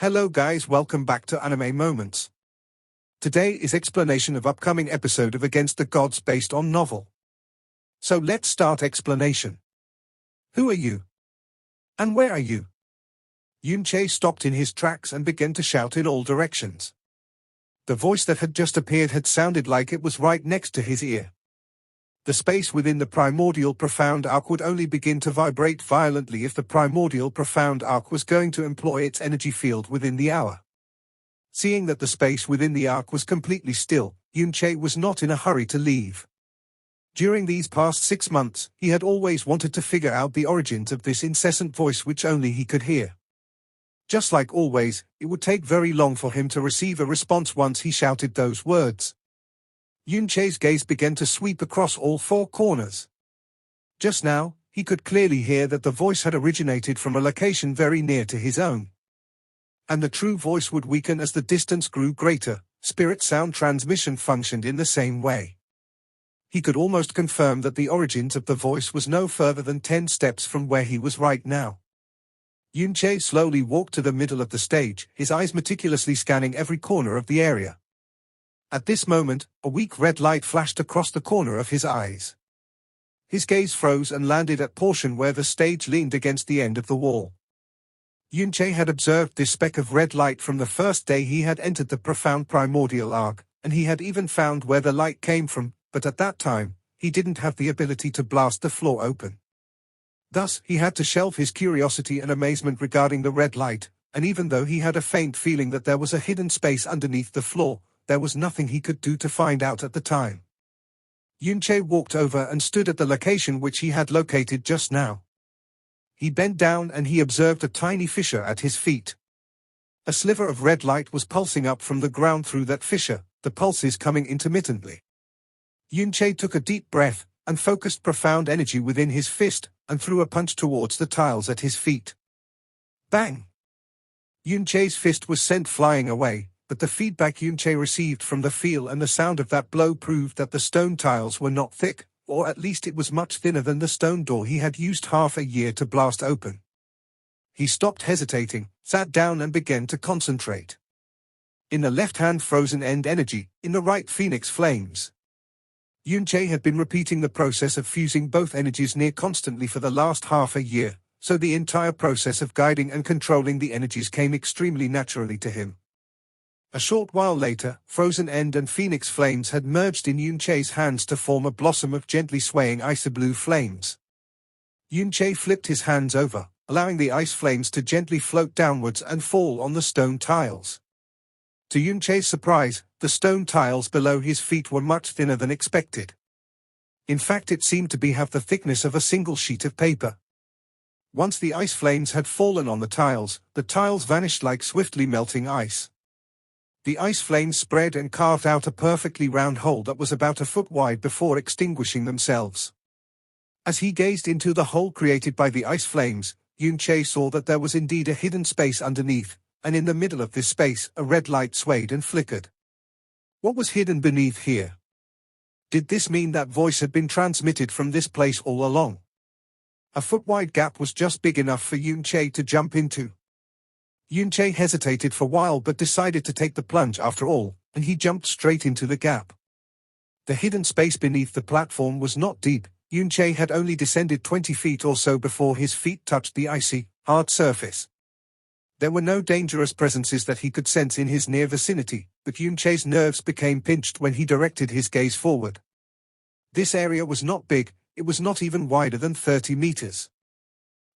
Hello guys, welcome back to Anime Moments. Today is explanation of upcoming episode of Against the Gods based on novel. So let's start explanation. Who are you? And where are you? Yunche stopped in his tracks and began to shout in all directions. The voice that had just appeared had sounded like it was right next to his ear. The space within the primordial profound arc would only begin to vibrate violently if the primordial profound arc was going to employ its energy field within the hour. Seeing that the space within the arc was completely still, Yunche was not in a hurry to leave. During these past 6 months, he had always wanted to figure out the origins of this incessant voice which only he could hear. Just like always, it would take very long for him to receive a response once he shouted those words. Yunche's gaze began to sweep across all 4 corners. Just now, he could clearly hear that the voice had originated from a location very near to his own. And the true voice would weaken as the distance grew greater. Spirit sound transmission functioned in the same way. He could almost confirm that the origins of the voice was no further than 10 steps from where he was right now. Yunche slowly walked to the middle of the stage, his eyes meticulously scanning every corner of the area. At this moment, a weak red light flashed across the corner of his eyes. His gaze froze and landed at portion where the stage leaned against the end of the wall. Yunche had observed this speck of red light from the first day he had entered the profound primordial arc, and he had even found where the light came from, but at that time, he didn't have the ability to blast the floor open. Thus, he had to shelve his curiosity and amazement regarding the red light, and even though he had a faint feeling that there was a hidden space underneath the floor, there was nothing he could do to find out at the time. Yunche walked over and stood at the location which he had located just now. He bent down and he observed a tiny fissure at his feet. A sliver of red light was pulsing up from the ground through that fissure, the pulses coming intermittently. Yunche took a deep breath, and focused profound energy within his fist, and threw a punch towards the tiles at his feet. Bang! Yunche's fist was sent flying away, but the feedback Yunche received from the feel and the sound of that blow proved that the stone tiles were not thick, or at least it was much thinner than the stone door he had used half a year to blast open. He stopped hesitating, sat down and began to concentrate. In the left hand frozen end energy, in the right phoenix flames. Yunche had been repeating the process of fusing both energies near constantly for the last half a year, so the entire process of guiding and controlling the energies came extremely naturally to him. A short while later, frozen end and phoenix flames had merged in Yunche's hands to form a blossom of gently swaying icy blue flames. Yunche flipped his hands over, allowing the ice flames to gently float downwards and fall on the stone tiles. To Yunche's surprise, the stone tiles below his feet were much thinner than expected. In fact, it seemed to have the thickness of a single sheet of paper. Once the ice flames had fallen on the tiles vanished like swiftly melting ice. The ice flames spread and carved out a perfectly round hole that was about a foot wide before extinguishing themselves. As he gazed into the hole created by the ice flames, Yunche saw that there was indeed a hidden space underneath, and in the middle of this space a red light swayed and flickered. What was hidden beneath here? Did this mean that voice had been transmitted from this place all along? A foot-wide gap was just big enough for Yunche to jump into. Yunche hesitated for a while but decided to take the plunge after all, and he jumped straight into the gap. The hidden space beneath the platform was not deep. Yunche had only descended 20 feet or so before his feet touched the icy, hard surface. There were no dangerous presences that he could sense in his near vicinity, but Yunche's nerves became pinched when he directed his gaze forward. This area was not big, it was not even wider than 30 meters.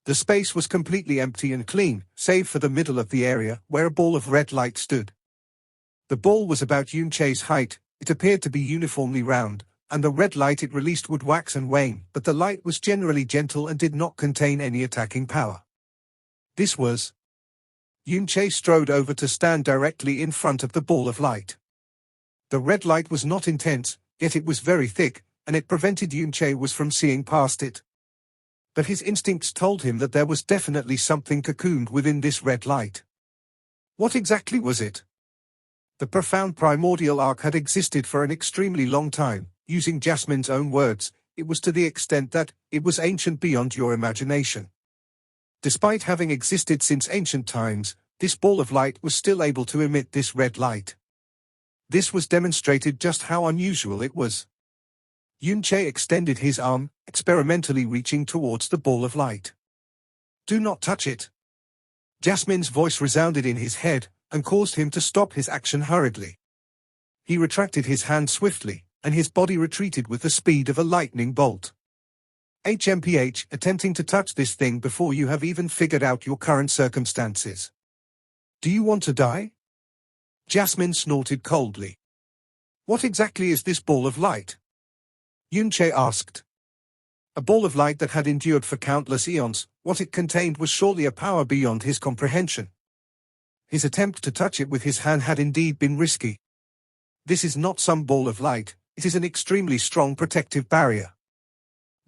The space was completely empty and clean, save for the middle of the area, where a ball of red light stood. The ball was about Yunche's height, it appeared to be uniformly round, and the red light it released would wax and wane, but the light was generally gentle and did not contain any attacking power. This was... Yunche strode over to stand directly in front of the ball of light. The red light was not intense, yet it was very thick, and it prevented Yunche from seeing past it. But his instincts told him that there was definitely something cocooned within this red light. What exactly was it? The profound primordial arc had existed for an extremely long time. Using Jasmine's own words, it was to the extent that it was ancient beyond your imagination. Despite having existed since ancient times, This ball of light was still able to emit this red light. This was demonstrated just how unusual it was. Yunche extended his arm, experimentally reaching towards the ball of light. "Do not touch it." Jasmine's voice resounded in his head, and caused him to stop his action hurriedly. He retracted his hand swiftly, and his body retreated with the speed of a lightning bolt. HMPH, attempting to touch this thing before you have even figured out your current circumstances. Do you want to die? Jasmine snorted coldly. What exactly is this ball of light? Yunche asked. A ball of light that had endured for countless eons. What it contained was surely a power beyond his comprehension. His attempt to touch it with his hand had indeed been risky. This is not some ball of light, it is an extremely strong protective barrier.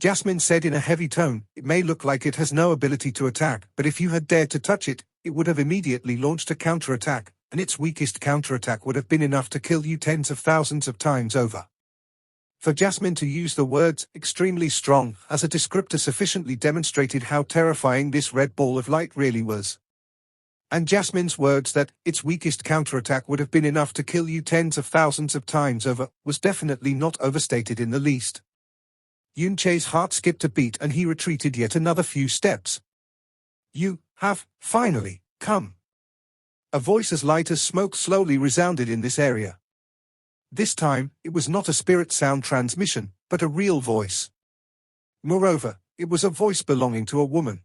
Jasmine said in a heavy tone, "It may look like it has no ability to attack, but if you had dared to touch it, it would have immediately launched a counterattack, and its weakest counterattack would have been enough to kill you tens of thousands of times over." For Jasmine to use the words, "extremely strong," as a descriptor sufficiently demonstrated how terrifying this red ball of light really was. And Jasmine's words that, "its weakest counterattack would have been enough to kill you tens of thousands of times over," was definitely not overstated in the least. Yunche's heart skipped a beat and he retreated yet another few steps. "You have, finally, come." A voice as light as smoke slowly resounded in this area. This time, it was not a spirit sound transmission, but a real voice. Moreover, it was a voice belonging to a woman.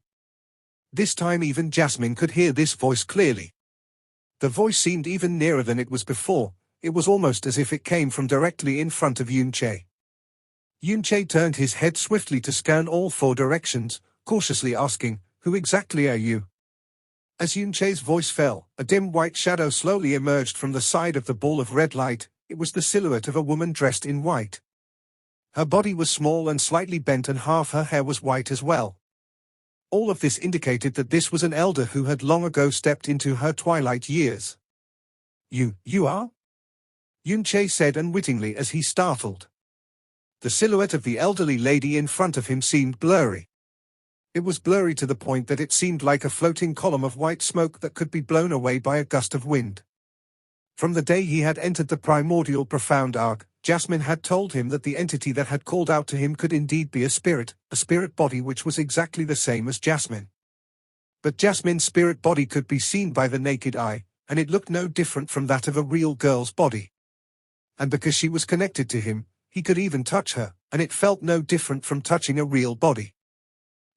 This time even Jasmine could hear this voice clearly. The voice seemed even nearer than it was before. It was almost as if it came from directly in front of Yunche. Yunche turned his head swiftly to scan all four directions, cautiously asking, "Who exactly are you?" As Yunche's voice fell, a dim white shadow slowly emerged from the side of the ball of red light. It was the silhouette of a woman dressed in white. Her body was small and slightly bent and half her hair was white as well. All of this indicated that this was an elder who had long ago stepped into her twilight years. You are?" Yunche said unwittingly as he startled. The silhouette of the elderly lady in front of him seemed blurry. It was blurry to the point that it seemed like a floating column of white smoke that could be blown away by a gust of wind. From the day he had entered the primordial profound arc, Jasmine had told him that the entity that had called out to him could indeed be a spirit body which was exactly the same as Jasmine. But Jasmine's spirit body could be seen by the naked eye, and it looked no different from that of a real girl's body. And because she was connected to him, he could even touch her, and it felt no different from touching a real body.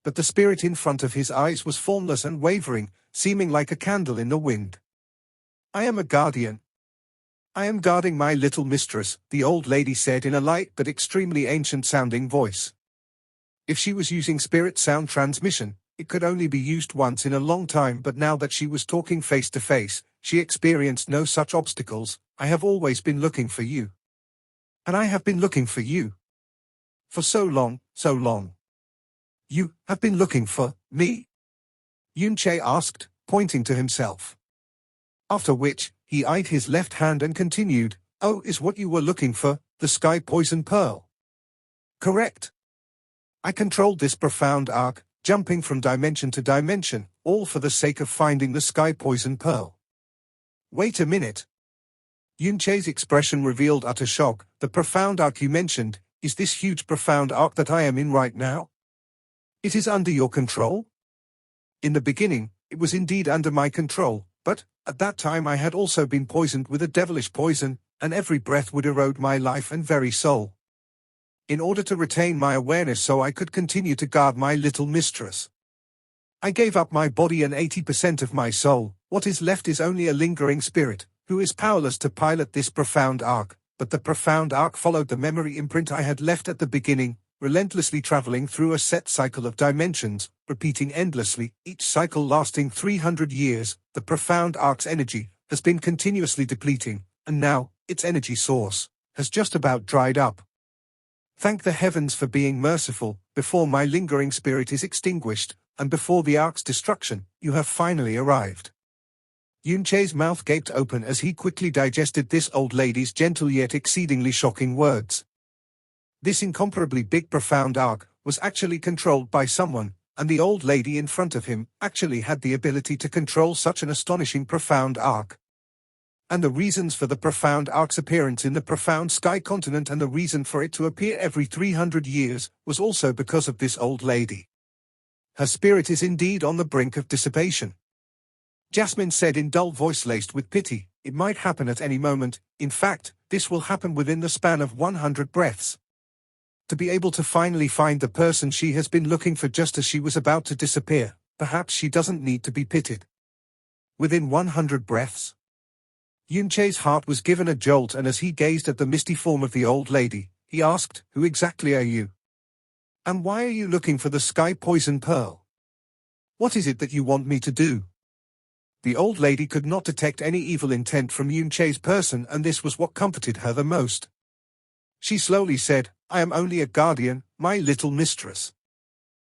But the spirit in front of his eyes was formless and wavering, seeming like a candle in the wind. "I am a guardian. I am guarding my little mistress," the old lady said in a light but extremely ancient-sounding voice. If she was using spirit sound transmission, it could only be used once in a long time, but now that she was talking face to face, she experienced no such obstacles. "I have always been looking for you. And I have been looking for you. For so long, so long." "You have been looking for me?" Yunche asked, pointing to himself. After which, he eyed his left hand and continued, "Oh, is what you were looking for, the sky poison pearl?" "Correct. I controlled this profound arc, jumping from dimension to dimension, all for the sake of finding the sky poison pearl." "Wait a minute." Yunche's expression revealed utter shock. "The profound arc you mentioned, is this huge profound arc that I am in right now? It is under your control?" "In the beginning, it was indeed under my control, but, at that time I had also been poisoned with a devilish poison, and every breath would erode my life and very soul. In order to retain my awareness so I could continue to guard my little mistress, I gave up my body and 80% of my soul. What is left is only a lingering spirit, who is powerless to pilot this profound arc, but the profound arc followed the memory imprint I had left at the beginning, relentlessly traveling through a set cycle of dimensions, repeating endlessly, each cycle lasting 300 years. The profound arc's energy has been continuously depleting, and now, its energy source has just about dried up. Thank the heavens for being merciful. Before my lingering spirit is extinguished, and before the arc's destruction, you have finally arrived." Yunche's mouth gaped open as he quickly digested this old lady's gentle yet exceedingly shocking words. This incomparably big profound arc was actually controlled by someone, and the old lady in front of him actually had the ability to control such an astonishing profound arc. And the reasons for the profound arc's appearance in the profound sky continent and the reason for it to appear every 300 years was also because of this old lady. Her spirit is indeed on the brink of dissipation. Jasmine said in dull voice laced with pity, "It might happen at any moment. In fact, this will happen within the span of 100 breaths. To be able to finally find the person she has been looking for just as she was about to disappear, perhaps she doesn't need to be pitied." Within 100 breaths? Yunche's heart was given a jolt, and as he gazed at the misty form of the old lady, he asked, "Who exactly are you? And why are you looking for the sky poison pearl? What is it that you want me to do?" The old lady could not detect any evil intent from Yunche's person, and this was what comforted her the most. She slowly said, "I am only a guardian, my little mistress.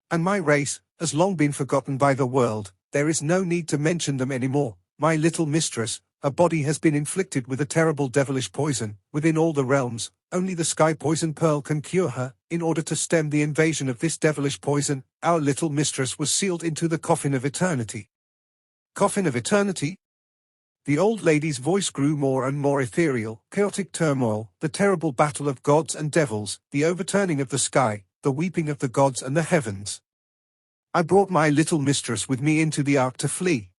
And my race has long been forgotten by the world. There is no need to mention them anymore. My little mistress, her body has been inflicted with a terrible devilish poison. Within all the realms, only the sky poison pearl can cure her. In order to stem the invasion of this devilish poison, our little mistress was sealed into the coffin of eternity." Coffin of eternity? The old lady's voice grew more and more ethereal. Chaotic turmoil, the terrible battle of gods and devils, the overturning of the sky, the weeping of the gods and the heavens. I brought my little mistress with me into the ark to flee.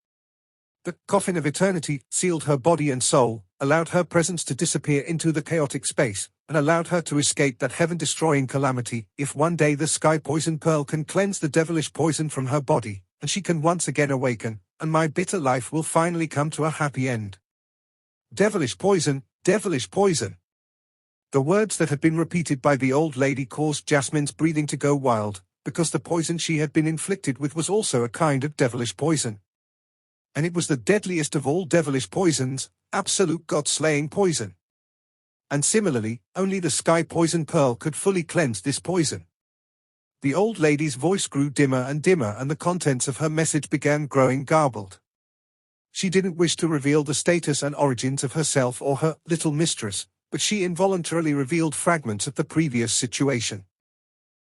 The coffin of eternity sealed her body and soul, allowed her presence to disappear into the chaotic space, and allowed her to escape that heaven-destroying calamity. If one day the sky poison pearl can cleanse the devilish poison from her body, and she can once again awaken, and my bitter life will finally come to a happy end. Devilish poison, devilish poison. The words that had been repeated by the old lady caused Jasmine's breathing to go wild, because the poison she had been inflicted with was also a kind of devilish poison. And it was the deadliest of all devilish poisons, absolute god-slaying poison. And similarly, only the sky poison pearl could fully cleanse this poison. The old lady's voice grew dimmer and dimmer, and the contents of her message began growing garbled. She didn't wish to reveal the status and origins of herself or her little mistress, but she involuntarily revealed fragments of the previous situation.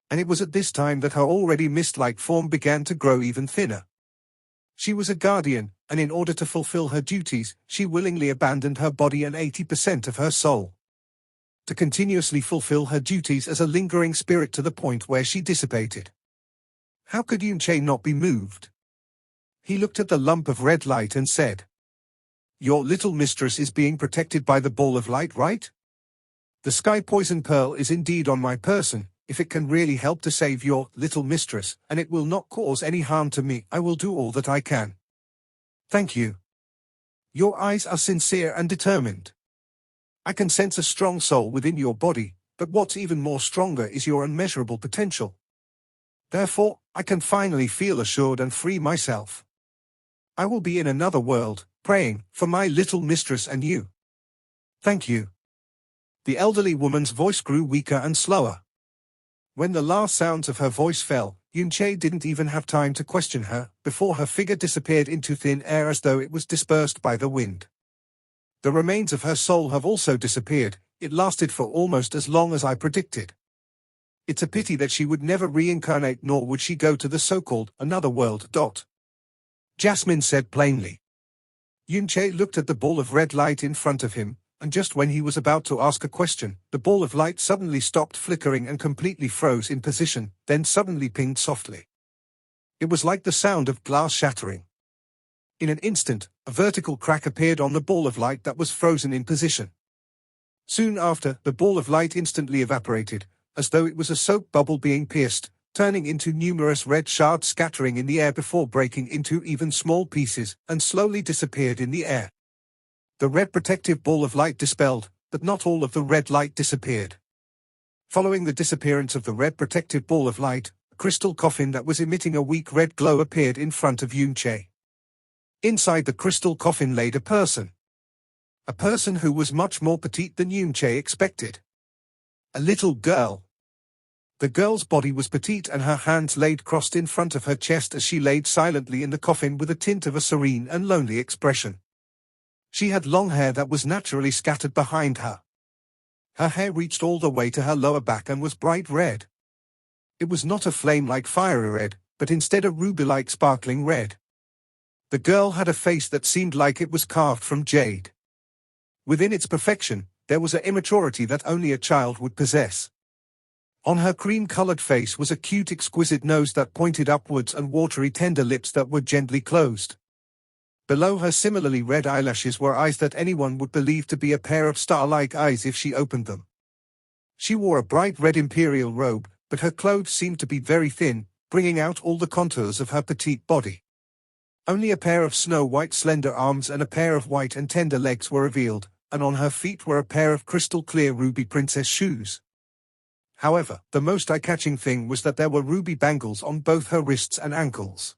And it was at this time that her already mist-like form began to grow even thinner. She was a guardian, and in order to fulfill her duties, she willingly abandoned her body and 80% of her soul, to continuously fulfill her duties as a lingering spirit to the point where she dissipated. How could Yunche not be moved? He looked at the lump of red light and said, "Your little mistress is being protected by the ball of light, right? The sky poison pearl is indeed on my person. If it can really help to save your little mistress, and it will not cause any harm to me, I will do all that I can. Thank you. Your eyes are sincere and determined. I can sense a strong soul within your body, but what's even more stronger is your unmeasurable potential. Therefore, I can finally feel assured and free myself. I will be in another world, praying for my little mistress and you. Thank you." The elderly woman's voice grew weaker and slower. When the last sounds of her voice fell, Yunche didn't even have time to question her, before her figure disappeared into thin air as though it was dispersed by the wind. The remains of her soul have also disappeared. It lasted for almost as long as I predicted. It's a pity that she would never reincarnate, nor would she go to the so-called another world. Jasmine said plainly. Yunche looked at the ball of red light in front of him, and just when he was about to ask a question, the ball of light suddenly stopped flickering and completely froze in position, then suddenly pinged softly. It was like the sound of glass shattering. In an instant, a vertical crack appeared on the ball of light that was frozen in position. Soon after, the ball of light instantly evaporated, as though it was a soap bubble being pierced, turning into numerous red shards scattering in the air before breaking into even small pieces, and slowly disappeared in the air. The red protective ball of light dispelled, but not all of the red light disappeared. Following the disappearance of the red protective ball of light, a crystal coffin that was emitting a weak red glow appeared in front of Yunche. Inside the crystal coffin laid a person. A person who was much more petite than Yunche expected. A little girl. The girl's body was petite and her hands laid crossed in front of her chest as she laid silently in the coffin with a tint of a serene and lonely expression. She had long hair that was naturally scattered behind her. Her hair reached all the way to her lower back and was bright red. It was not a flame like fiery red, but instead a ruby-like sparkling red. The girl had a face that seemed like it was carved from jade. Within its perfection, there was an immaturity that only a child would possess. On her cream-colored face was a cute exquisite nose that pointed upwards and watery tender lips that were gently closed. Below her similarly red eyelashes were eyes that anyone would believe to be a pair of star-like eyes if she opened them. She wore a bright red imperial robe, but her clothes seemed to be very thin, bringing out all the contours of her petite body. Only a pair of snow-white slender arms and a pair of white and tender legs were revealed, and on her feet were a pair of crystal-clear ruby princess shoes. However, the most eye-catching thing was that there were ruby bangles on both her wrists and ankles.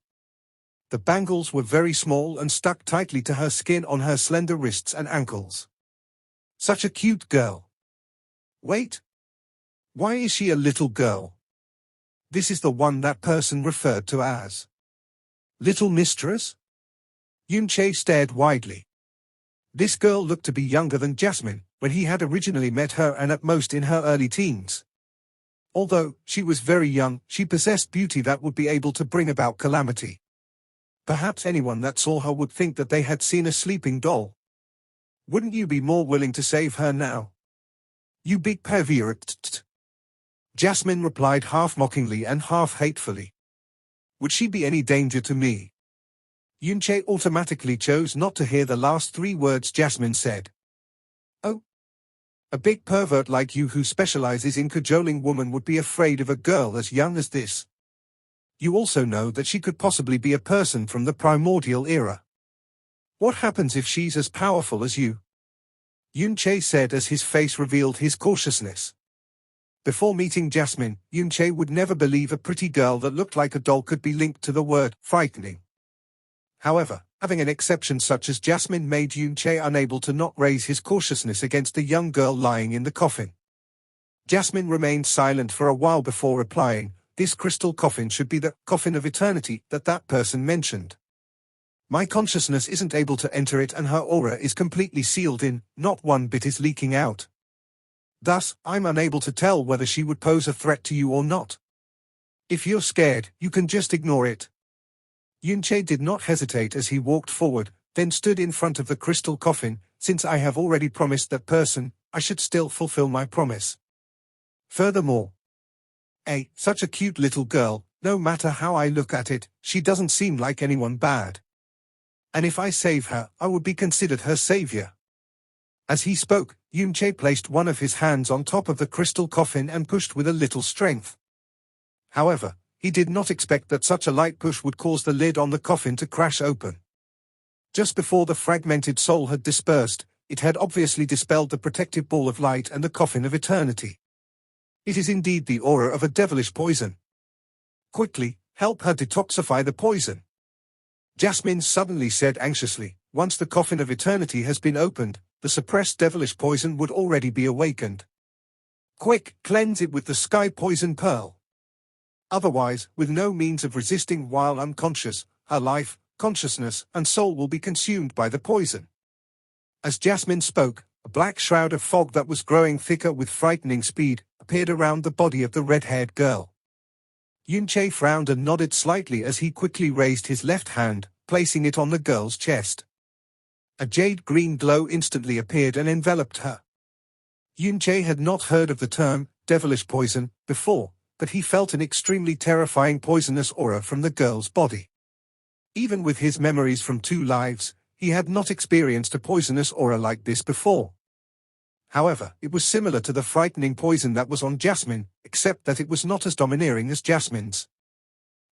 The bangles were very small and stuck tightly to her skin on her slender wrists and ankles. Such a cute girl. Wait. Why is she a little girl? This is the one that person referred to as Little Mistress? Yun-Che stared widely. This girl looked to be younger than Jasmine when he had originally met her, and at most in her early teens. Although she was very young, she possessed beauty that would be able to bring about calamity. Perhaps anyone that saw her would think that they had seen a sleeping doll. Wouldn't you be more willing to save her now? You big pervert. Jasmine replied half mockingly and half hatefully. Would she be any danger to me? Yun-Che automatically chose not to hear the last three words Jasmine said. Oh. A big pervert like you who specializes in cajoling women would be afraid of a girl as young as this. You also know that she could possibly be a person from the primordial era. What happens if she's as powerful as you? Yun-Che said as his face revealed his cautiousness. Before meeting Jasmine, Yun-Che would never believe a pretty girl that looked like a doll could be linked to the word frightening. However, having an exception such as Jasmine made Yun-Che unable to not raise his cautiousness against the young girl lying in the coffin. Jasmine remained silent for a while before replying, "This crystal coffin should be the coffin of eternity that person mentioned. My consciousness isn't able to enter it, and her aura is completely sealed in, not one bit is leaking out. Thus, I'm unable to tell whether she would pose a threat to you or not. If you're scared, you can just ignore it." Yun-Che did not hesitate as he walked forward, then stood in front of the crystal coffin. "Since I have already promised that person, I should still fulfill my promise. Furthermore, such a cute little girl, no matter how I look at it, she doesn't seem like anyone bad. And if I save her, I would be considered her savior." As he spoke, Yun-Che placed one of his hands on top of the crystal coffin and pushed with a little strength. However, he did not expect that such a light push would cause the lid on the coffin to crash open. Just before the fragmented soul had dispersed, it had obviously dispelled the protective ball of light and the coffin of eternity. It is indeed the aura of a devilish poison. Quickly, help her detoxify the poison. Jasmine suddenly said anxiously, "Once the coffin of eternity has been opened, the suppressed devilish poison would already be awakened. Quick, cleanse it with the sky poison pearl. Otherwise, with no means of resisting while unconscious, her life, consciousness, and soul will be consumed by the poison." As Jasmine spoke, a black shroud of fog that was growing thicker with frightening speed appeared around the body of the red-haired girl. Yun-Che frowned and nodded slightly as he quickly raised his left hand, placing it on the girl's chest. A jade-green glow instantly appeared and enveloped her. Yun-Che had not heard of the term, devilish poison, before, but he felt an extremely terrifying poisonous aura from the girl's body. Even with his memories from 2 lives, he had not experienced a poisonous aura like this before. However, it was similar to the frightening poison that was on Jasmine, except that it was not as domineering as Jasmine's.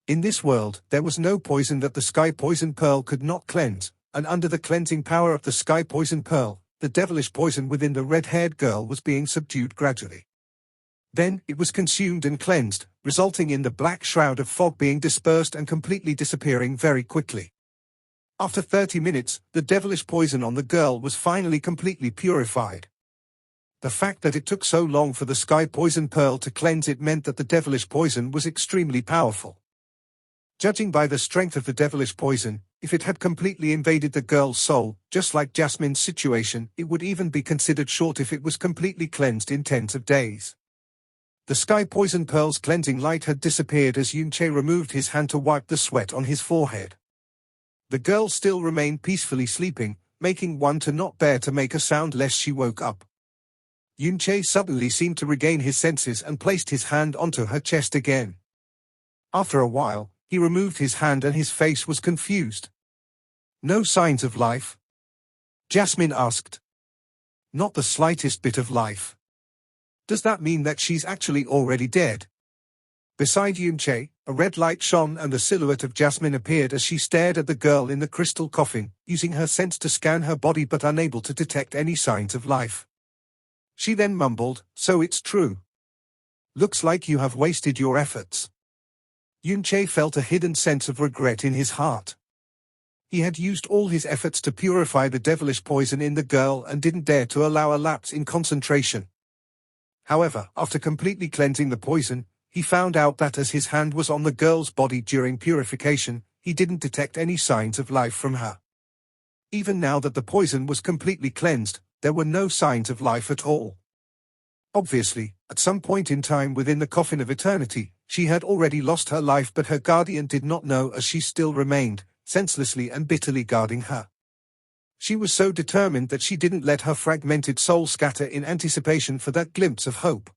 In this world, there was no poison that the sky poison pearl could not cleanse, and under the cleansing power of the sky poison pearl, the devilish poison within the red-haired girl was being subdued gradually. Then, it was consumed and cleansed, resulting in the black shroud of fog being dispersed and completely disappearing very quickly. After 30 minutes, the devilish poison on the girl was finally completely purified. The fact that it took so long for the sky poison pearl to cleanse it meant that the devilish poison was extremely powerful. Judging by the strength of the devilish poison, if it had completely invaded the girl's soul, just like Jasmine's situation, it would even be considered short if it was completely cleansed in tens of days. The sky poison pearl's cleansing light had disappeared as Yunche removed his hand to wipe the sweat on his forehead. The girl still remained peacefully sleeping, making one to not bear to make a sound lest she woke up. Yunche suddenly seemed to regain his senses and placed his hand onto her chest again. After a while, he removed his hand and his face was confused. "No signs of life?" Jasmine asked. "Not the slightest bit of life." "Does that mean that she's actually already dead?" Beside Yunche, a red light shone and the silhouette of Jasmine appeared as she stared at the girl in the crystal coffin, using her sense to scan her body but unable to detect any signs of life. She then mumbled, "So it's true. Looks like you have wasted your efforts." Yunche felt a hidden sense of regret in his heart. He had used all his efforts to purify the devilish poison in the girl and didn't dare to allow a lapse in concentration. However, after completely cleansing the poison, he found out that as his hand was on the girl's body during purification, he didn't detect any signs of life from her. Even now that the poison was completely cleansed, there were no signs of life at all. Obviously, at some point in time within the coffin of eternity, she had already lost her life, but her guardian did not know, as she still remained, senselessly and bitterly guarding her. She was so determined that she didn't let her fragmented soul scatter in anticipation for that glimpse of hope.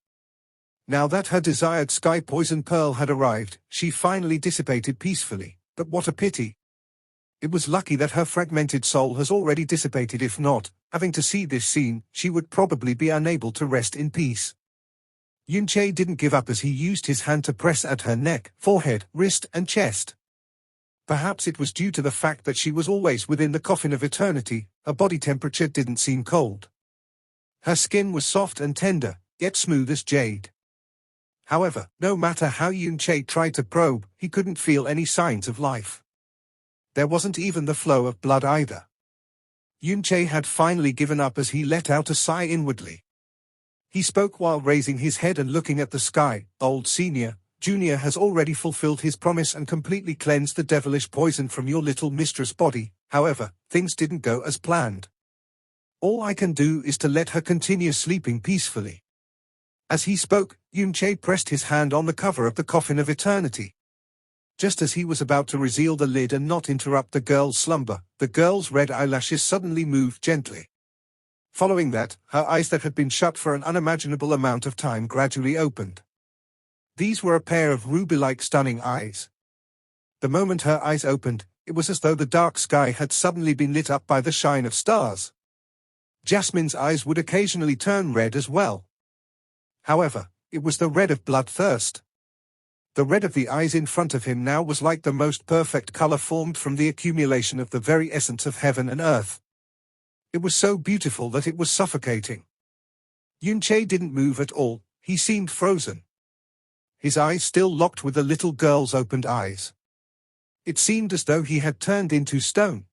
Now that her desired sky poison pearl had arrived, she finally dissipated peacefully, but what a pity. It was lucky that her fragmented soul has already dissipated. If not, having to see this scene, she would probably be unable to rest in peace. Yunche didn't give up as he used his hand to press at her neck, forehead, wrist and chest. Perhaps it was due to the fact that she was always within the coffin of eternity, her body temperature didn't seem cold. Her skin was soft and tender, yet smooth as jade. However, no matter how Yunche tried to probe, he couldn't feel any signs of life. There wasn't even the flow of blood either. Yunche had finally given up as he let out a sigh inwardly. He spoke while raising his head and looking at the sky. "Old Senior, Junior has already fulfilled his promise and completely cleansed the devilish poison from your little mistress' body. However, things didn't go as planned. All I can do is to let her continue sleeping peacefully." As he spoke, Yunche pressed his hand on the cover of the coffin of eternity. Just as he was about to reseal the lid and not interrupt the girl's slumber, the girl's red eyelashes suddenly moved gently. Following that, her eyes that had been shut for an unimaginable amount of time gradually opened. These were a pair of ruby-like stunning eyes. The moment her eyes opened, it was as though the dark sky had suddenly been lit up by the shine of stars. Jasmine's eyes would occasionally turn red as well. However, it was the red of bloodthirst. The red of the eyes in front of him now was like the most perfect color formed from the accumulation of the very essence of heaven and earth. It was so beautiful that it was suffocating. Yunche didn't move at all, he seemed frozen. His eyes still locked with the little girl's opened eyes. It seemed as though he had turned into stone.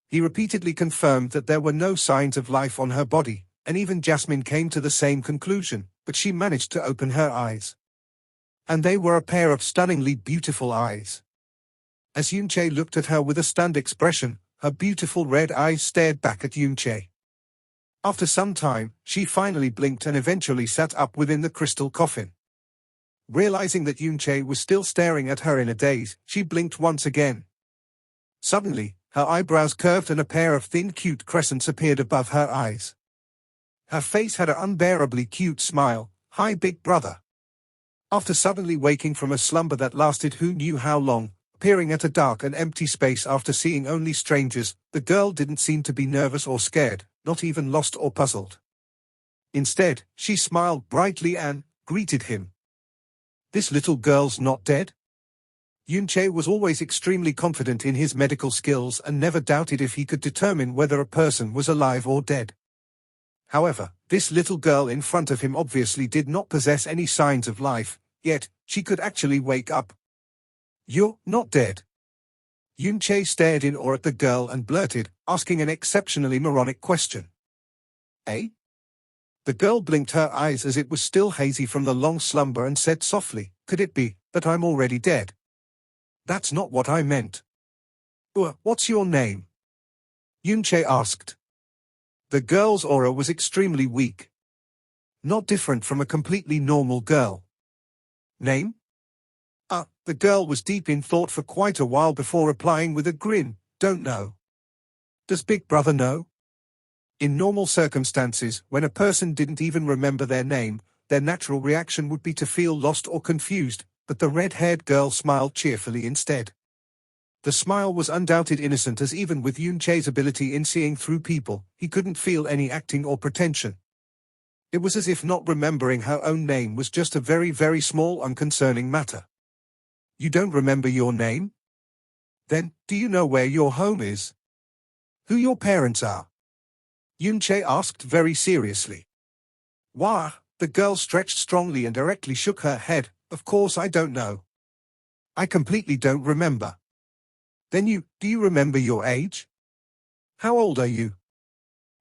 He repeatedly confirmed that there were no signs of life on her body, and even Jasmine came to the same conclusion, but she managed to open her eyes. And they were a pair of stunningly beautiful eyes. As Yunche looked at her with a stunned expression, her beautiful red eyes stared back at Yunche. After some time, she finally blinked and eventually sat up within the crystal coffin. Realizing that Yunche was still staring at her in a daze, she blinked once again. Suddenly, her eyebrows curved and a pair of thin cute crescents appeared above her eyes. Her face had an unbearably cute smile. "Hi, big brother." After suddenly waking from a slumber that lasted who knew how long, appearing at a dark and empty space after seeing only strangers, the girl didn't seem to be nervous or scared, not even lost or puzzled. Instead, she smiled brightly and greeted him. "This little girl's not dead?" Yunche was always extremely confident in his medical skills and never doubted if he could determine whether a person was alive or dead. However, this little girl in front of him obviously did not possess any signs of life, yet she could actually wake up. "You're not dead?" Yunche stared in awe at the girl and blurted, asking an exceptionally moronic question. "Eh?" The girl blinked her eyes as it was still hazy from the long slumber and said softly, "Could it be that I'm already dead?" "That's not what I meant." What's your name?" Yunche asked. The girl's aura was extremely weak. not different from a completely normal girl. Name? The girl was deep in thought for quite a while before replying with a grin, don't know. Does Big Brother know? In normal circumstances, when a person didn't even remember their name, their natural reaction would be to feel lost or confused, but the red-haired girl smiled cheerfully instead. The smile was undoubted innocent, as even with Yoon Chae's ability in seeing through people, he couldn't feel any acting or pretension. It was as if not remembering her own name was just a very, very small, unconcerning matter. You don't remember your name? Then, do you know where your home is? Who your parents are? Yoon Chae asked very seriously. Wah, the girl stretched strongly and directly shook her head. Of course I don't know. I completely don't remember. Then do you remember your age? How old are you?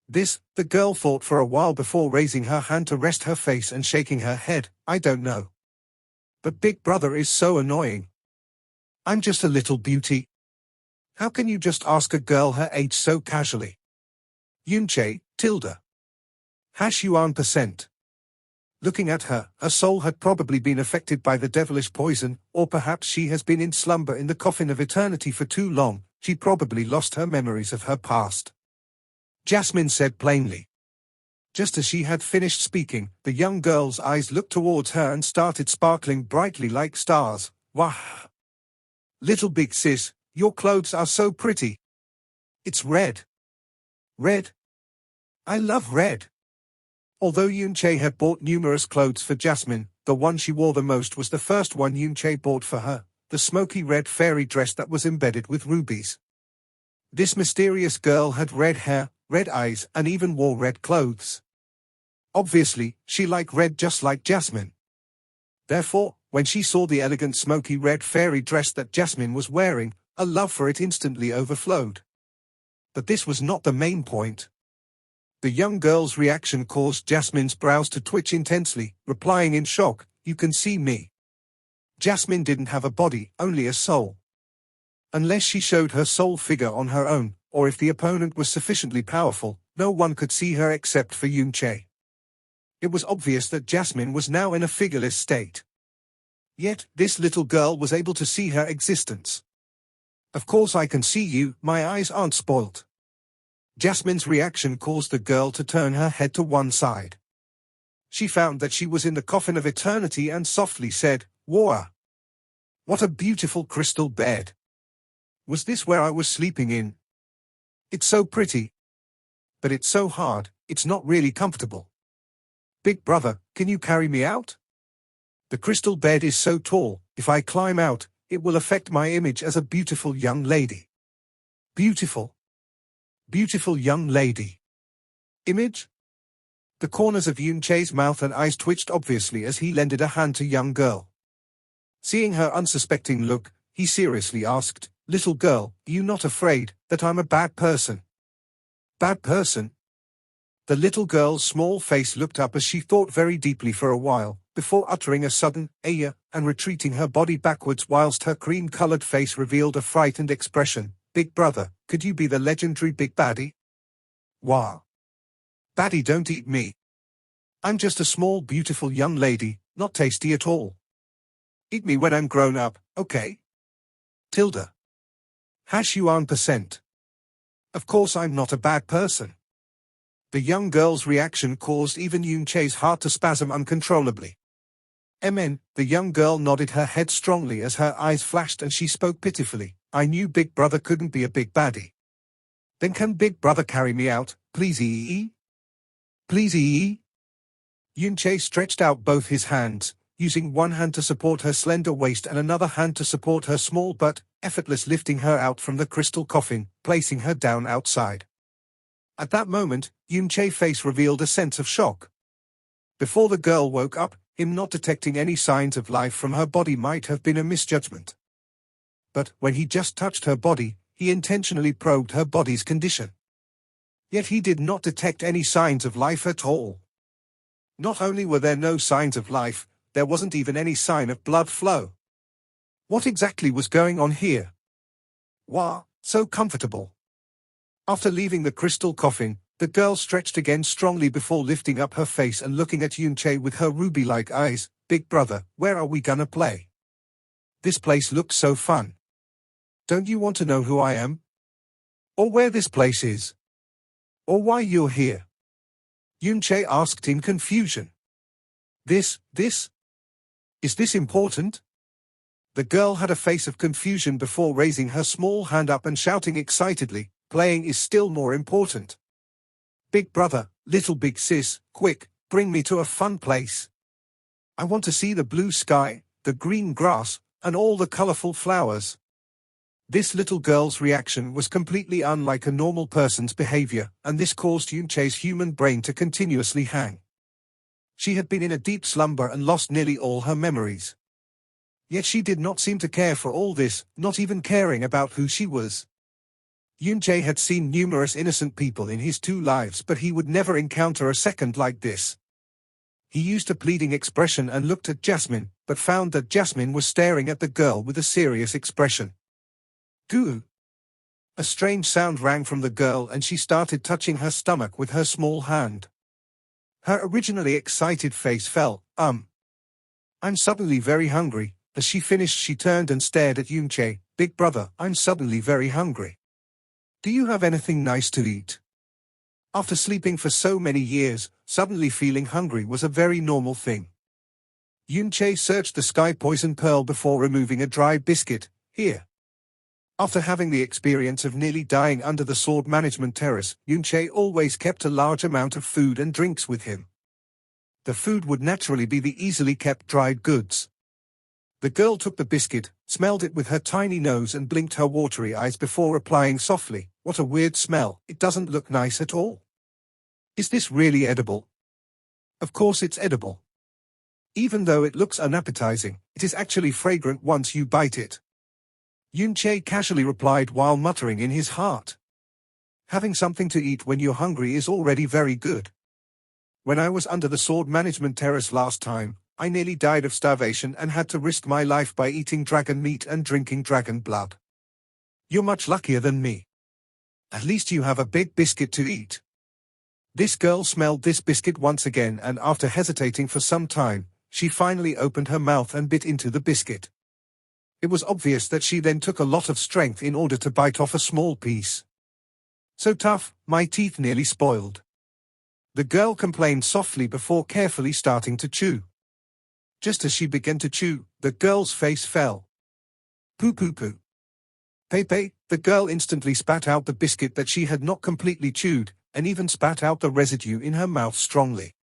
The girl thought for a while before raising her hand to rest her face and shaking her head. I don't know. But Big Brother is so annoying. I'm just a little beauty. How can you just ask a girl her age so casually? Yoon Chae, tilde. %. Looking at her, her soul had probably been affected by the devilish poison, or perhaps she has been in slumber in the coffin of eternity for too long. She probably lost her memories of her past. Jasmine said plainly. Just as she had finished speaking, the young girl's eyes looked towards her and started sparkling brightly like stars. Wah! Little big sis, your clothes are so pretty. It's red. Red? I love red. Although Yoon Chae had bought numerous clothes for Jasmine, the one she wore the most was the first one Yoon Chae bought for her, the smoky red fairy dress that was embedded with rubies. This mysterious girl had red hair, red eyes, and even wore red clothes. Obviously, she liked red just like Jasmine. Therefore, when she saw the elegant smoky red fairy dress that Jasmine was wearing, a love for it instantly overflowed. But this was not the main point. The young girl's reaction caused Jasmine's brows to twitch intensely, replying in shock, "You can see me." Jasmine didn't have a body, only a soul. Unless she showed her soul figure on her own, or if the opponent was sufficiently powerful, no one could see her except for Yoon Chae. It was obvious that Jasmine was now in a figureless state. Yet, this little girl was able to see her existence. Of course I can see you, my eyes aren't spoilt. Jasmine's reaction caused the girl to turn her head to one side. She found that she was in the coffin of eternity and softly said, "Wow! What a beautiful crystal bed. Was this where I was sleeping in? It's so pretty. But it's so hard, it's not really comfortable. Big Brother, can you carry me out? The crystal bed is so tall, if I climb out, it will affect my image as a beautiful young lady." Beautiful. Beautiful young lady. Image? The corners of Yoon Chae's mouth and eyes twitched obviously as he lended a hand to young girl. Seeing her unsuspecting look, he seriously asked, "Little girl, are you not afraid that I'm a bad person?" Bad person? The little girl's small face looked up as she thought very deeply for a while, before uttering a sudden, "Aya," and retreating her body backwards whilst her cream-colored face revealed a frightened expression. "Big Brother, could you be the legendary Big Baddie?" Wow. Baddie, don't eat me. I'm just a small beautiful young lady, not tasty at all. Eat me when I'm grown up, okay? Tilda. %. Of course I'm not a bad person. The young girl's reaction caused even Yoon Chae's heart to spasm uncontrollably. "Amen." The young girl nodded her head strongly as her eyes flashed and she spoke pitifully. "I knew Big Brother couldn't be a big baddie. Then can Big Brother carry me out, please ee? Please ee?" Yoon Chae stretched out both his hands, using one hand to support her slender waist and another hand to support her small butt, effortless lifting her out from the crystal coffin, placing her down outside. At that moment, Yoon Chae's face revealed a sense of shock. Before the girl woke up, him not detecting any signs of life from her body might have been a misjudgment. But when he just touched her body, he intentionally probed her body's condition. Yet he did not detect any signs of life at all. Not only were there no signs of life, there wasn't even any sign of blood flow. What exactly was going on here? Wow, so comfortable. After leaving the crystal coffin, The girl stretched again strongly before lifting up her face and looking at Yunche with her ruby-like eyes. Big brother, where are we gonna play? This place looks so fun. Don't you want to know who I am? Or where this place is? Or why you're here? Yunche asked in confusion. Is this important? The girl had a face of confusion before raising her small hand up and shouting excitedly, playing is still more important. Big brother, little big sis, quick, bring me to a fun place. I want to see the blue sky, the green grass, and all the colorful flowers. This little girl's reaction was completely unlike a normal person's behavior, and this caused Yunche's human brain to continuously hang. She had been in a deep slumber and lost nearly all her memories. Yet she did not seem to care for all this, not even caring about who she was. Yunche had seen numerous innocent people in his 2 lives, but he would never encounter a second like this. He used a pleading expression and looked at Jasmine, but found that Jasmine was staring at the girl with a serious expression. Goo! A strange sound rang from the girl and she started touching her stomach with her small hand. Her originally excited face fell. I'm suddenly very hungry. As she finished she turned and stared at Yunche. Big brother, I'm suddenly very hungry. Do you have anything nice to eat? After sleeping for so many years, suddenly feeling hungry was a very normal thing. Yunche searched the sky poison pearl before removing a dry biscuit. Here. After having the experience of nearly dying under the sword management terrace, Yunche always kept a large amount of food and drinks with him. The food would naturally be the easily kept dried goods. The girl took the biscuit, smelled it with her tiny nose and blinked her watery eyes before replying softly, "What a weird smell, it doesn't look nice at all. Is this really edible?" Of course it's edible. Even though it looks unappetizing, it is actually fragrant once you bite it. Yunche casually replied while muttering in his heart. Having something to eat when you're hungry is already very good. When I was under the sword management terrace last time, I nearly died of starvation and had to risk my life by eating dragon meat and drinking dragon blood. You're much luckier than me. At least you have a big biscuit to eat. This girl smelled this biscuit once again and after hesitating for some time, she finally opened her mouth and bit into the biscuit. It was obvious that she then took a lot of strength in order to bite off a small piece. So tough, my teeth nearly spoiled. The girl complained softly before carefully starting to chew. Just as she began to chew, the girl's face fell. Poo poo poo. Pepe, the girl instantly spat out the biscuit that she had not completely chewed, and even spat out the residue in her mouth strongly.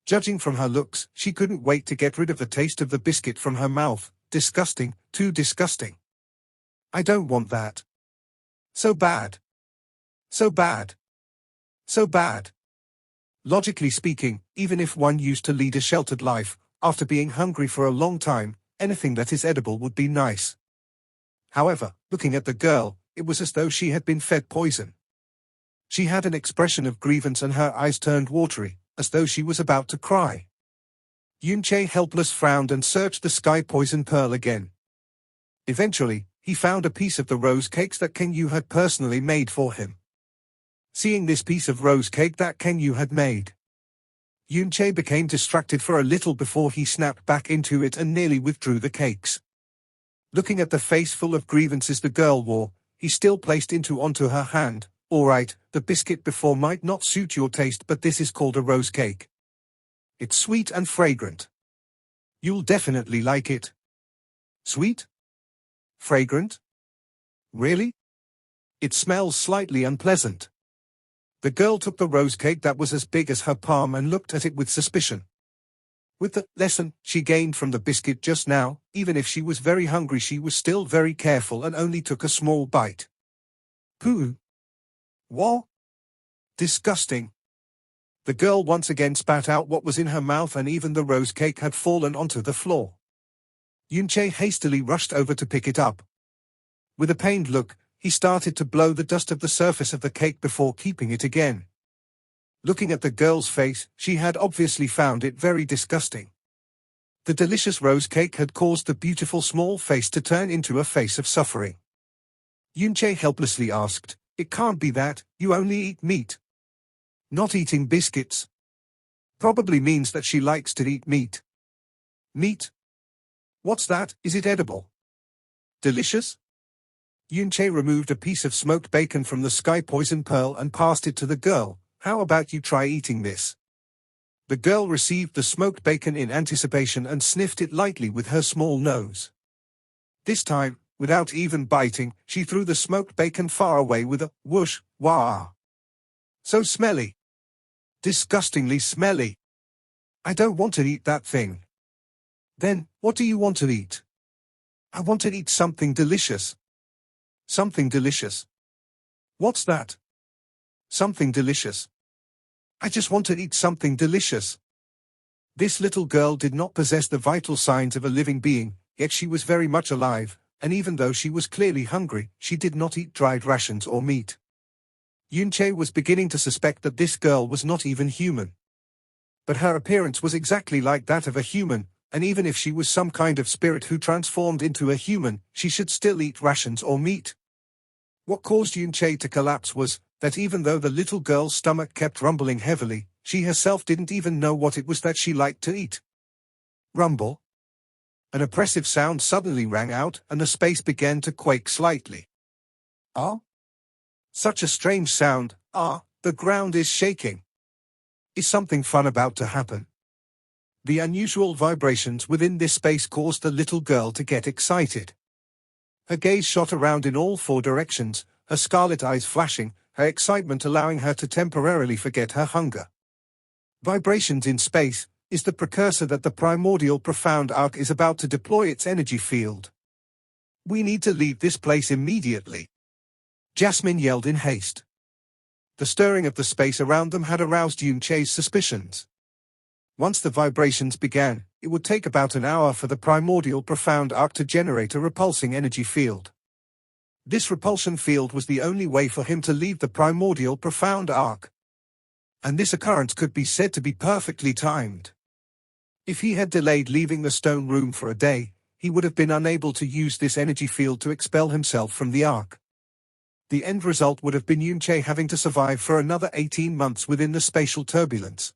Judging from her looks, she couldn't wait to get rid of the taste of the biscuit from her mouth. Disgusting, too disgusting. I don't want that. So bad. So bad. So bad. Logically speaking, even if one used to lead a sheltered life, after being hungry for a long time, anything that is edible would be nice. However, looking at the girl, it was as though she had been fed poison. She had an expression of grievance and her eyes turned watery, as though she was about to cry. Yunche helpless frowned and searched the sky poison pearl again. Eventually, he found a piece of the rose cakes that Kenyu had personally made for him. Seeing this piece of rose cake that Kenyu had made, Yunche became distracted for a little before he snapped back into it and nearly withdrew the cakes. Looking at the face full of grievances the girl wore, he still placed onto her hand. Alright, the biscuit before might not suit your taste, but this is called a rose cake. It's sweet and fragrant. You'll definitely like it. Sweet? Fragrant? Really? It smells slightly unpleasant. The girl took the rose cake that was as big as her palm and looked at it with suspicion. With the lesson she gained from the biscuit just now, even if she was very hungry she was still very careful and only took a small bite. Pooh. What? Disgusting. The girl once again spat out what was in her mouth and even the rose cake had fallen onto the floor. Yunche hastily rushed over to pick it up. With a pained look, he started to blow the dust of the surface of the cake before keeping it again. Looking at the girl's face, she had obviously found it very disgusting. The delicious rose cake had caused the beautiful small face to turn into a face of suffering. Yunche helplessly asked, "It can't be that, you only eat meat." Not eating biscuits. Probably means that she likes to eat meat. Meat? What's that? Is it edible? Delicious? Yunche removed a piece of smoked bacon from the sky poison pearl and passed it to the girl. How about you try eating this? The girl received the smoked bacon in anticipation and sniffed it lightly with her small nose. This time, without even biting, she threw the smoked bacon far away with a whoosh, wah. So smelly. Disgustingly smelly. I don't want to eat that thing. Then, what do you want to eat? I want to eat something delicious. Something delicious. What's that? Something delicious. I just want to eat something delicious. This little girl did not possess the vital signs of a living being, yet she was very much alive, and even though she was clearly hungry, she did not eat dried rations or meat. Yunche was beginning to suspect that this girl was not even human. But her appearance was exactly like that of a human, and even if she was some kind of spirit who transformed into a human, she should still eat rations or meat. What caused Yunche to collapse was that even though the little girl's stomach kept rumbling heavily, she herself didn't even know what it was that she liked to eat. Rumble. An oppressive sound suddenly rang out, and the space began to quake slightly. Ah? Such a strange sound. Ah, the ground is shaking. Is something fun about to happen? The unusual vibrations within this space caused the little girl to get excited. Her gaze shot around in all four directions, her scarlet eyes flashing, her excitement allowing her to temporarily forget her hunger. Vibrations in space is the precursor that the primordial profound arc is about to deploy its energy field. We need to leave this place immediately. Jasmine yelled in haste. The stirring of the space around them had aroused Yunche's suspicions. Once the vibrations began, it would take about an hour for the primordial profound arc to generate a repulsing energy field. This repulsion field was the only way for him to leave the primordial profound arc. And this occurrence could be said to be perfectly timed. If he had delayed leaving the stone room for a day, he would have been unable to use this energy field to expel himself from the arc. The end result would have been Yunche having to survive for another 18 months within the spatial turbulence.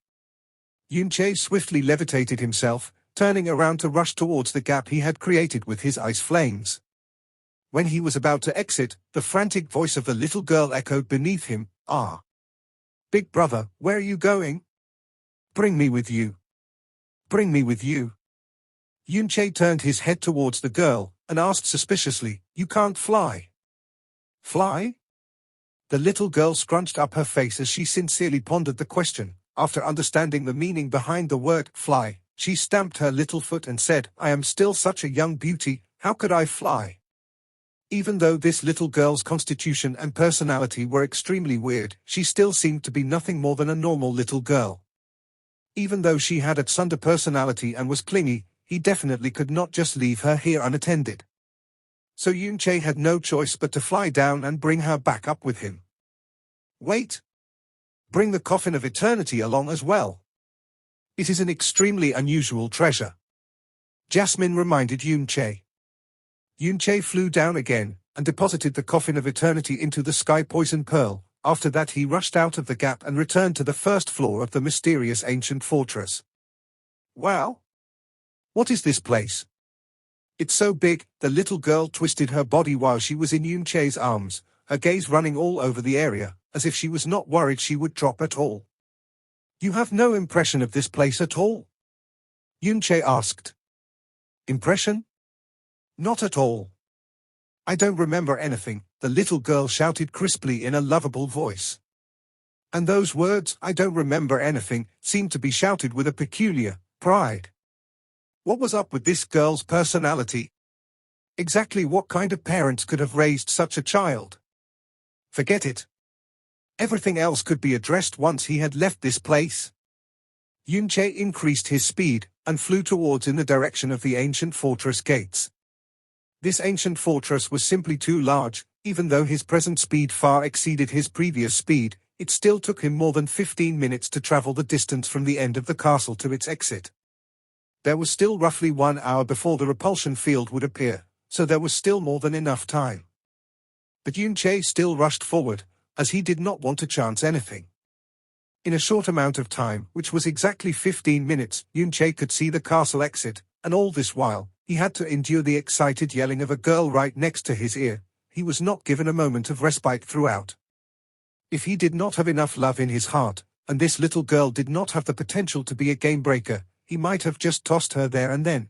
Yunche swiftly levitated himself, turning around to rush towards the gap he had created with his ice flames. When he was about to exit, the frantic voice of the little girl echoed beneath him, "Ah! Big brother, where are you going? Bring me with you. Bring me with you." Yunche turned his head towards the girl, and asked suspiciously, "You can't fly?" "Fly?" The little girl scrunched up her face as she sincerely pondered the question. After understanding the meaning behind the word fly, she stamped her little foot and said, "I am still such a young beauty, how could I fly?" Even though this little girl's constitution and personality were extremely weird, she still seemed to be nothing more than a normal little girl. Even though she had a Tsundere personality and was clingy, he definitely could not just leave her here unattended. So Yunche had no choice but to fly down and bring her back up with him. Wait! Bring the coffin of eternity along as well. It is an extremely unusual treasure. Jasmine reminded Yunche. Yunche flew down again, and deposited the coffin of eternity into the sky poison pearl. After that he rushed out of the gap and returned to the first floor of the mysterious ancient fortress. Wow! What is this place? It's so big. The little girl twisted her body while she was in Yunche's arms, her gaze running all over the area, as if she was not worried she would drop at all. You have no impression of this place at all? Yunche asked. Impression? Not at all. I don't remember anything, the little girl shouted crisply in a lovable voice. And those words, "I don't remember anything," seemed to be shouted with a peculiar pride. What was up with this girl's personality? Exactly what kind of parents could have raised such a child? Forget it. Everything else could be addressed once he had left this place. Yunche increased his speed, and flew towards in the direction of the ancient fortress gates. This ancient fortress was simply too large. Even though his present speed far exceeded his previous speed, it still took him more than 15 minutes to travel the distance from the end of the castle to its exit. There was still roughly 1 hour before the repulsion field would appear, so there was still more than enough time. But Yunche still rushed forward, as he did not want to chance anything. In a short amount of time, which was exactly 15 minutes, Yunche could see the castle exit, and all this while, he had to endure the excited yelling of a girl right next to his ear. He was not given a moment of respite throughout. If he did not have enough love in his heart, and this little girl did not have the potential to be a game breaker, he might have just tossed her there and then.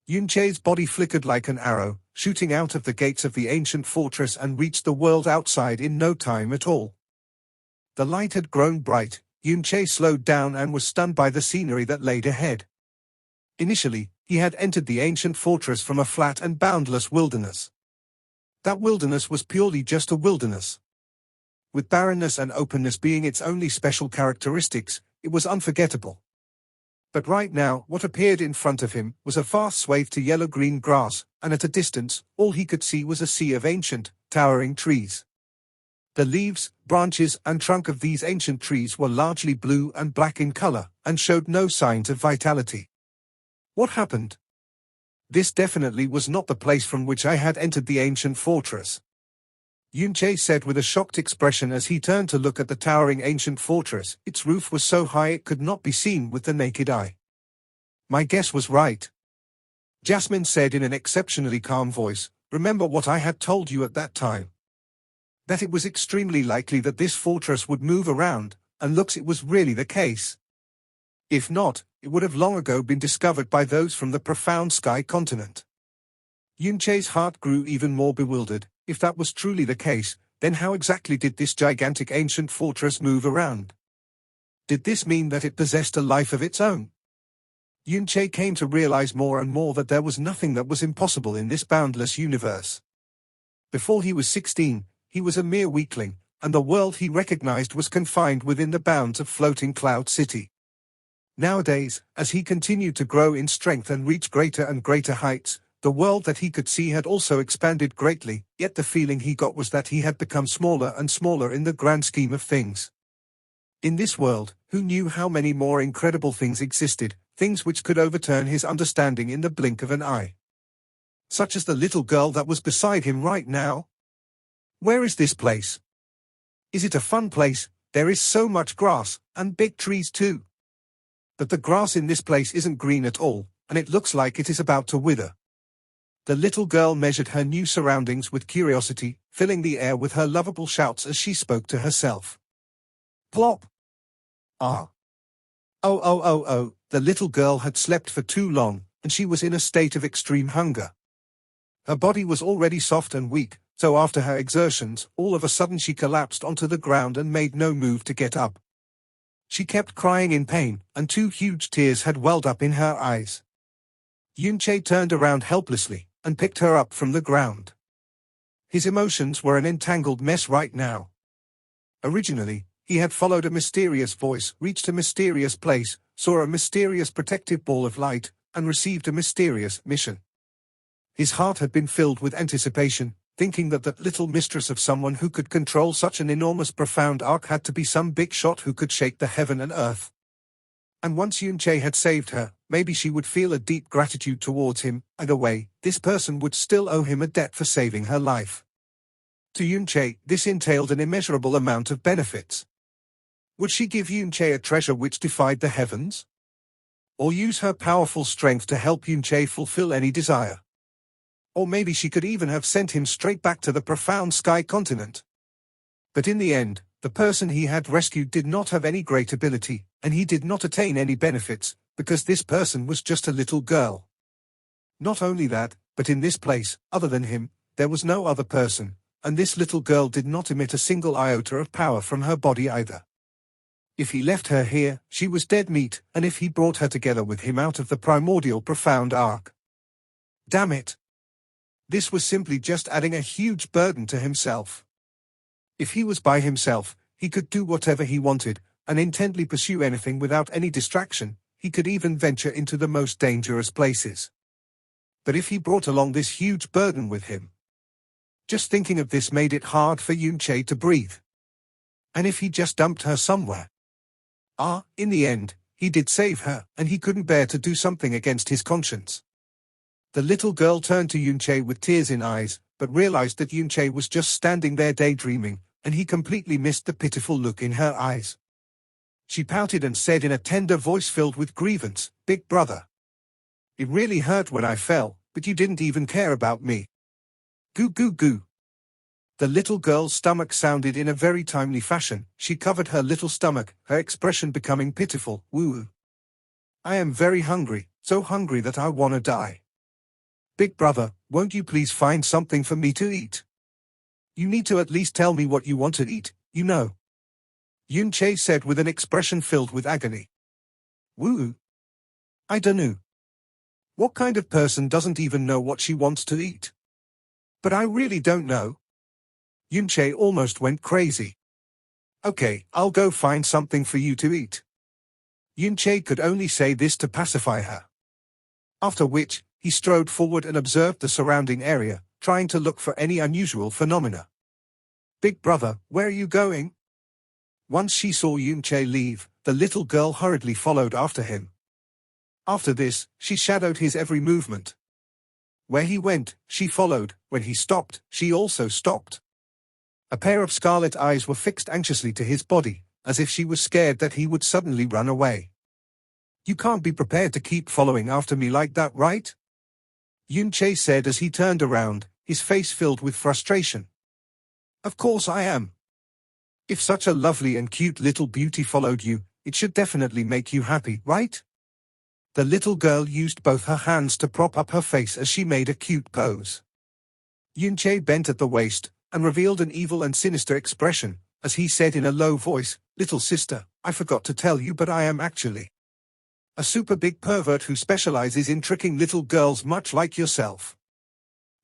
Yunche's body flickered like an arrow, shooting out of the gates of the ancient fortress and reached the world outside in no time at all. The light had grown bright. Yunche slowed down and was stunned by the scenery that laid ahead. Initially, he had entered the ancient fortress from a flat and boundless wilderness. That wilderness was purely just a wilderness. With barrenness and openness being its only special characteristics, it was unforgettable. But right now, what appeared in front of him was a vast swathe to yellow-green grass, and at a distance, all he could see was a sea of ancient, towering trees. The leaves, branches, and trunk of these ancient trees were largely blue and black in color, and showed no signs of vitality. What happened? This definitely was not the place from which I had entered the ancient fortress. Yunche said with a shocked expression as he turned to look at the towering ancient fortress. Its roof was so high it could not be seen with the naked eye. My guess was right. Jasmine said in an exceptionally calm voice, "Remember what I had told you at that time. That it was extremely likely that this fortress would move around, and looks it was really the case. If not, it would have long ago been discovered by those from the profound sky continent." Yunche's heart grew even more bewildered. If that was truly the case, then how exactly did this gigantic ancient fortress move around? Did this mean that it possessed a life of its own? Yunche came to realize more and more that there was nothing that was impossible in this boundless universe. Before he was 16, he was a mere weakling, and the world he recognized was confined within the bounds of floating Cloud City. Nowadays, as he continued to grow in strength and reach greater and greater heights, the world that he could see had also expanded greatly, yet the feeling he got was that he had become smaller and smaller in the grand scheme of things. In this world, who knew how many more incredible things existed, things which could overturn his understanding in the blink of an eye? Such as the little girl that was beside him right now. Where is this place? Is it a fun place? There is so much grass, and big trees too. But the grass in this place isn't green at all, and it looks like it is about to wither. The little girl measured her new surroundings with curiosity, filling the air with her lovable shouts as she spoke to herself. Plop! Ah! Oh, the little girl had slept for too long, and she was in a state of extreme hunger. Her body was already soft and weak, so after her exertions, all of a sudden she collapsed onto the ground and made no move to get up. She kept crying in pain, and 2 huge tears had welled up in her eyes. Yunche turned around helplessly, and picked her up from the ground. His emotions were an entangled mess right now. Originally, he had followed a mysterious voice, reached a mysterious place, saw a mysterious protective ball of light, and received a mysterious mission. His heart had been filled with anticipation, thinking that that little mistress of someone who could control such an enormous profound arc had to be some big shot who could shake the heaven and earth. And once Yunche had saved her, maybe she would feel a deep gratitude towards him. Either way, this person would still owe him a debt for saving her life. To Yunche, this entailed an immeasurable amount of benefits. Would she give Yunche a treasure which defied the heavens? Or use her powerful strength to help Yunche fulfill any desire? Or maybe she could even have sent him straight back to the profound sky continent. But in the end, the person he had rescued did not have any great ability, and he did not attain any benefits, because this person was just a little girl. Not only that, but in this place, other than him, there was no other person, and this little girl did not emit a single iota of power from her body either. If he left her here, she was dead meat, and if he brought her together with him out of the primordial profound arc. Damn it! This was simply just adding a huge burden to himself. If he was by himself, he could do whatever he wanted, and intently pursue anything without any distraction. He could even venture into the most dangerous places. But if he brought along this huge burden with him, just thinking of this made it hard for Yunche to breathe. And if he just dumped her somewhere? In the end, he did save her, and he couldn't bear to do something against his conscience. The little girl turned to Yunche with tears in eyes, but realized that Yunche was just standing there daydreaming, and he completely missed the pitiful look in her eyes. She pouted and said in a tender voice filled with grievance, "Big brother. It really hurt when I fell, but you didn't even care about me." Goo goo goo. The little girl's stomach sounded in a very timely fashion. She covered her little stomach, her expression becoming pitiful. Woo. "I am very hungry, so hungry that I wanna die. Big brother, won't you please find something for me to eat? You need to at least tell me what you want to eat, you know," Yun-Che said with an expression filled with agony. "Woo. I dunno. What kind of person doesn't even know what she wants to eat? But I really don't know." Yun-Che almost went crazy. "Okay, I'll go find something for you to eat." Yun-Che could only say this to pacify her. After which, he strode forward and observed the surrounding area, trying to look for any unusual phenomena. "Big brother, where are you going?" Once she saw Yun-Che leave, the little girl hurriedly followed after him. After this, she shadowed his every movement. Where he went, she followed. When he stopped, she also stopped. A pair of scarlet eyes were fixed anxiously to his body, as if she was scared that he would suddenly run away. "You can't be prepared to keep following after me like that, right?" Yun-Che said as he turned around, his face filled with frustration. "Of course I am. If such a lovely and cute little beauty followed you, it should definitely make you happy, right?" The little girl used both her hands to prop up her face as she made a cute pose. Yun-Che bent at the waist, and revealed an evil and sinister expression, as he said in a low voice, "Little sister, I forgot to tell you, but I am actually a super big pervert who specializes in tricking little girls much like yourself."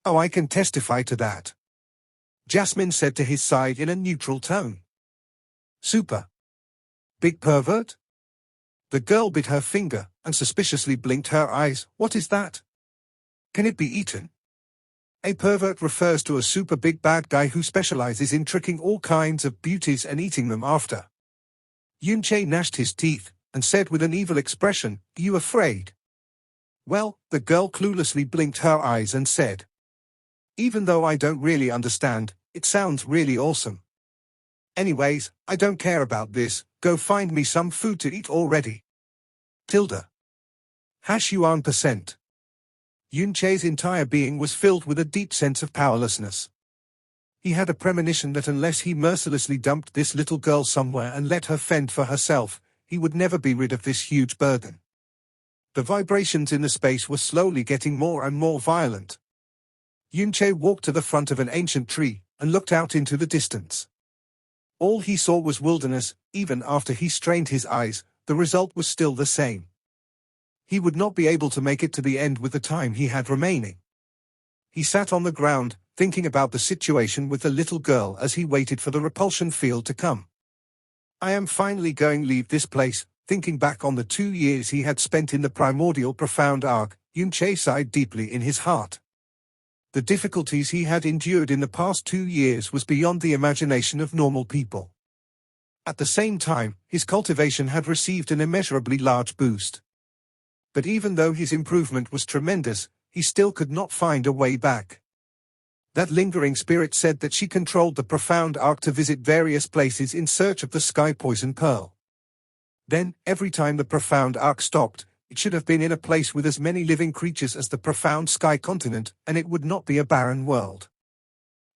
"Oh, I can testify to that," Jasmine said to his side in a neutral tone. "Super big pervert?" The girl bit her finger, and suspiciously blinked her eyes. "What is that? Can it be eaten?" "A pervert refers to a super big bad guy who specializes in tricking all kinds of beauties and eating them after." Yun-Che gnashed his teeth, and said with an evil expression, "Are you afraid?" "Well," the girl cluelessly blinked her eyes and said, "Even though I don't really understand, it sounds really awesome. Anyways, I don't care about this, go find me some food to eat already. Tilda. #1%. Yun-Che's entire being was filled with a deep sense of powerlessness. He had a premonition that unless he mercilessly dumped this little girl somewhere and let her fend for herself, he would never be rid of this huge burden. The vibrations in the space were slowly getting more and more violent. Yun-Che walked to the front of an ancient tree, and looked out into the distance. All he saw was wilderness. Even after he strained his eyes, the result was still the same. He would not be able to make it to the end with the time he had remaining. He sat on the ground, thinking about the situation with the little girl as he waited for the repulsion field to come. "I am finally going to leave this place." Thinking back on the 2 years he had spent in the primordial profound arc, Yun-Che sighed deeply in his heart. The difficulties he had endured in the past 2 years was beyond the imagination of normal people. At the same time, his cultivation had received an immeasurably large boost. But even though his improvement was tremendous, he still could not find a way back. That lingering spirit said that she controlled the profound arc to visit various places in search of the sky poison pearl. Then, every time the profound arc stopped, it should have been in a place with as many living creatures as the profound sky continent, and it would not be a barren world.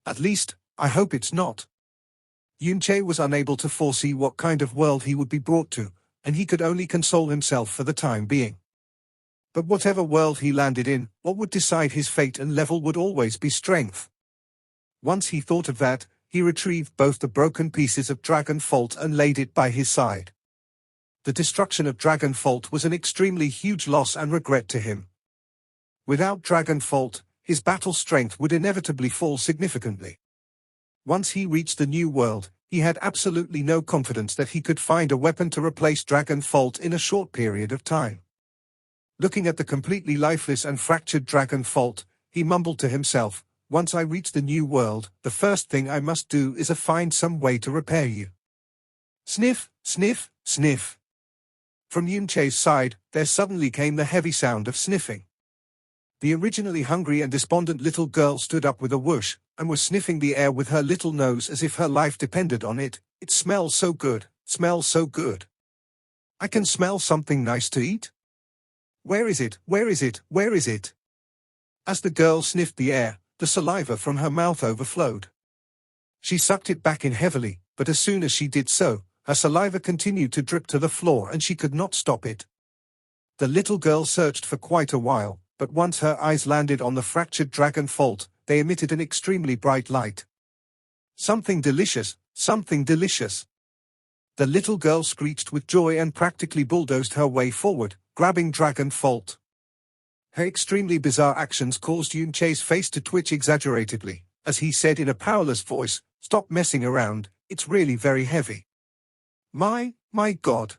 At least, I hope it's not. Yun-Che was unable to foresee what kind of world he would be brought to, and he could only console himself for the time being. But whatever world he landed in, what would decide his fate and level would always be strength. Once he thought of that, he retrieved both the broken pieces of Dragon Fault and laid it by his side. The destruction of Dragon Fault was an extremely huge loss and regret to him. Without Dragon Fault, his battle strength would inevitably fall significantly. Once he reached the new world, he had absolutely no confidence that he could find a weapon to replace Dragon Fault in a short period of time. Looking at the completely lifeless and fractured Dragon Fault, he mumbled to himself, "Once I reach the new world, the first thing I must do is find some way to repair you." Sniff, sniff, sniff. From Yun-Che's side, there suddenly came the heavy sound of sniffing. The originally hungry and despondent little girl stood up with a whoosh, and was sniffing the air with her little nose as if her life depended on it. "It smells so good, smells so good." I can smell something nice to eat. Where is it? Where is it? Where is it? As the girl sniffed the air, the saliva from her mouth overflowed. She sucked it back in heavily, but as soon as she did so, her saliva continued to drip to the floor and she could not stop it. The little girl searched for quite a while, but once her eyes landed on the fractured dragon fault, they emitted an extremely bright light. Something delicious, something delicious. The little girl screeched with joy and practically bulldozed her way forward, grabbing dragon fault. Her extremely bizarre actions caused Yunche's face to twitch exaggeratedly, as he said in a powerless voice, "Stop messing around, it's really very heavy." My God.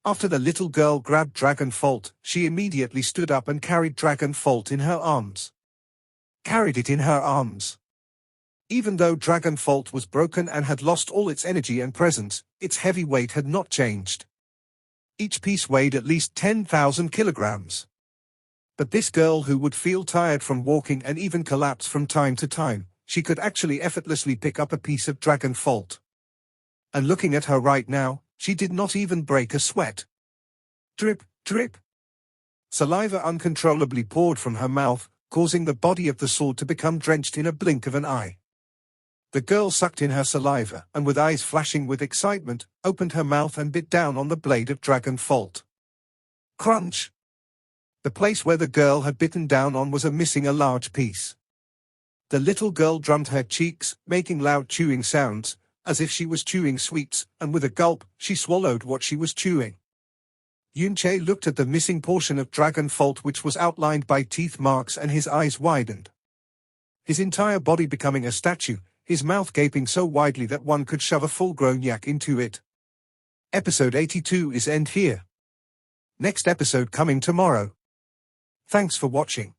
After the little girl grabbed dragon fault, she immediately stood up and carried dragon fault in her arms. Carried it in her arms. Even though dragon fault was broken and had lost all its energy and presence, its heavy weight had not changed. Each piece weighed at least 10,000 kilograms. But this girl, who would feel tired from walking and even collapse from time to time, she could actually effortlessly pick up a piece of dragon fault. And looking at her right now, she did not even break a sweat. Drip, drip. Saliva uncontrollably poured from her mouth, causing the body of the sword to become drenched in a blink of an eye. The girl sucked in her saliva and, with eyes flashing with excitement, opened her mouth and bit down on the blade of dragon fault. Crunch! The place where the girl had bitten down on was missing a large piece. The little girl drummed her cheeks, making loud chewing sounds, as if she was chewing sweets, and with a gulp, she swallowed what she was chewing. Yunche looked at the missing portion of dragon fault, which was outlined by teeth marks, and his eyes widened. His entire body becoming a statue, his mouth gaping so widely that one could shove a full-grown yak into it. Episode 82 is end here. Next episode coming tomorrow. Thanks for watching.